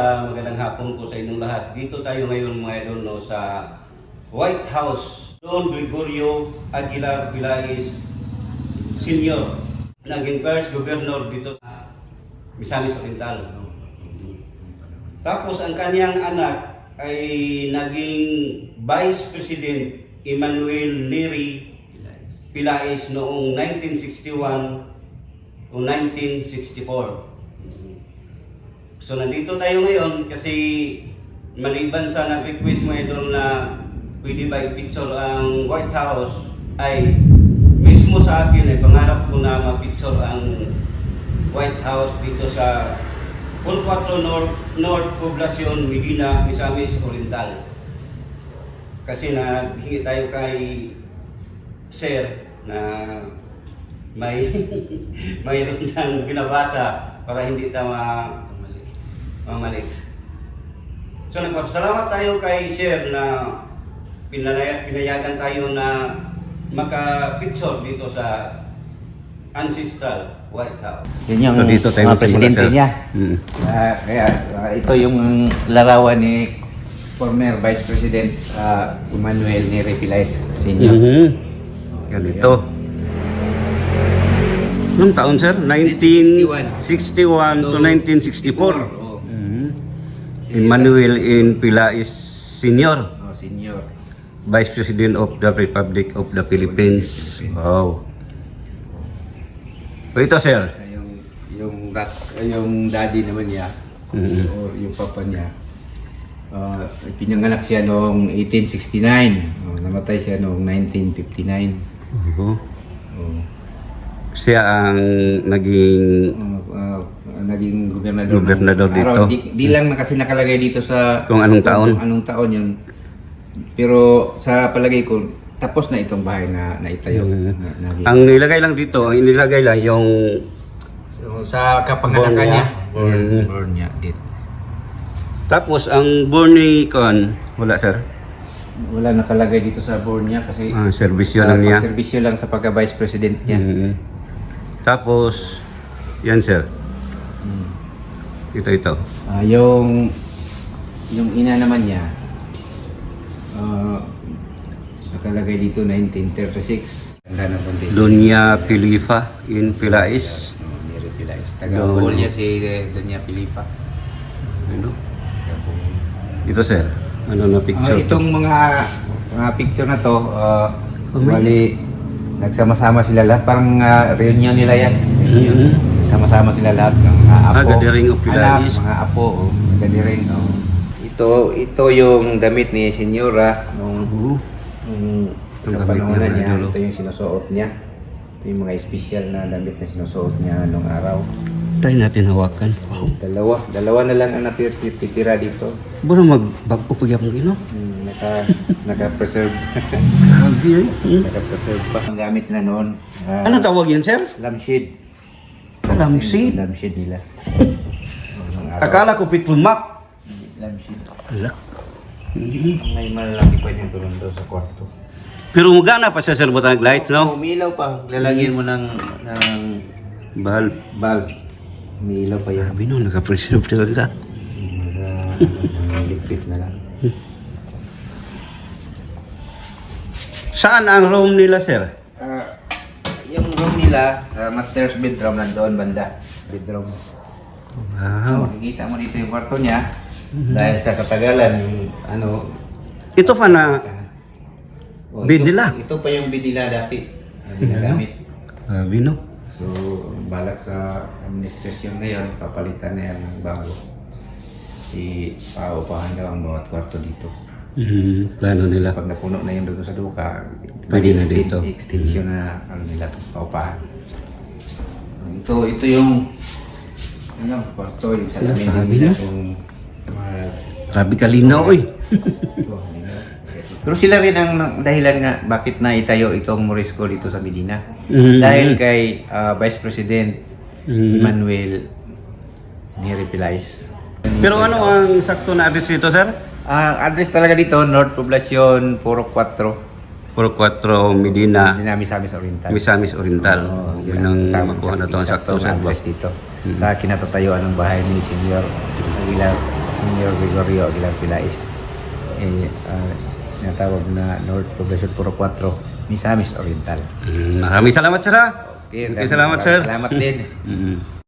Magandang hapon po sa inyong lahat. Dito tayo ngayon mga idol no, sa White House. Don Gregorio Aguilar Villaes Sr. Naging first governor dito sa Misamis Oriental. Tapos ang kanyang anak ay naging Vice President Emmanuel Neri Villaes noong 1961 o 1964. So nandito tayo ngayon kasi maliban sa nag-request mo idol na pwede ba i-picture ang White House, ay mismo sa akin ay pangarap ko na ma-picture ang White House dito sa Pulquatro North Poblacion, Medina, Misamis Oriental. Kasi naghingi tayo kay Sir na may mayroon ng binabasa para hindi tayo mamali. So nagpapasalamat tayo kay Sir na pinayagan tayo na maka-picture dito sa ancestral White House. Yun yung So, dito tayo mga presidente magsimula, niya. Sir. Ito yung larawan ni former Vice President Emmanuel Neri Villaes Sr. Yan ito. Anong taon, sir? 1961 to 1964. Emmanuel N. Villaes Sr. Senior. Vice President of the Republic of the Philippines. Wow. O ito, sir. Yung daddy naman niya, or yung papa niya, pinanganak siya noong 1869. Namatay siya noong 1959. Siya ang naging Naging gobernador dito. Di lang na kasi nakalagay dito sa Kung anong taon. Anong taon yun. Pero sa palagay ko, tapos na itong bahay na itayo. Ang nilagay lang dito, ang inilagay lang yung sa kapanganakan niya. Born niya dito. Tapos ang born ni Con, wala, sir. Wala nakalagay dito sa born niya kasi Serbisyo lang niya. Serbisyo lang sa pagka-vice president niya. Tapos yan, sir. Ito. Yung ina naman niya, nakalagay dito 1936. Ganda ng buntis. Doña Pilipa in Villaes. Neri Villaes. Taga-Bohol yan si Doña Pilipa. Ano? Ito, sir. Ano na picture? Itong mga picture na to, bali, nagsama-sama sila lahat. Parang reunion nila yan. Sama-sama sila lahat ng mga apo. Gathering of Villaes. Mga apo, gathering. Ito yung damit ni Senyora nung kapanahonan niya. Ito yung sinusuot niya. Ito yung mga special na damit na sinusuot niya nung araw. Try natin hawakan. Wow. Dalawa na lang ang natitira dito. Buro mag-bag-o pa yung gino? Naka-preserve. Naka-preserve pa. Ang gamit na noon. Anong tawag yan, sir? Lampshade. Lampshade? Lampshade nila. Akala ko pitulmak. Lampshade. Ala. May malalaki pa yung tulong doon sa kwarto. Pero magana pa siya, sir, butang lights, no? Umilaw pa. Lalagyan mo ng Bulb. bulb. Umilaw pa yan. Sabi no, naka-preserve talaga. Ligpit na lang. Saan ang room nila, sir? Yung room nila, sa master's bedroom, nandoon banda. Bedroom. Wow. Makikita mo dito yung kwarto niya. Dahil sa katagalan, yung Ito pa na bed nila. Ito pa yung bed nila dati. Na ginagamit. Sabi no. So, balak sa administrasyon ngayon, papalitan na yan ng bago. Paupahan daw ang bawat kwarto dito. Plano nila. Pag napuno na yung doon sa duka, Pwede na dito. Extension na nila paupahan. Ito yung kwarto, yung salamin Sabi nila. na. Grabe kalinaw, oy. Pero sila rin ang dahilan nga bakit na itayo itong Morisco dito sa Medina. Mhm. Dahil kay Vice President Emmanuel Neri Villaes. Pero ano ang sakto na address dito, sir? Ang address talaga dito, North Poblacion, Puro 4. Puro 4 Medina, Misamis Oriental. Misamis Oriental. Yun ang Tamang makuha na ito ang sakto, saktong sir. address dito. Sa kinatatayuan ng bahay ni Senior Aguilar Senior Gregorio Aguilar Pilais. Natawag na North Poblacion Puro 4, Misamis Oriental. Maraming salamat, sir. Okay, Salamat, sir. Salamat din.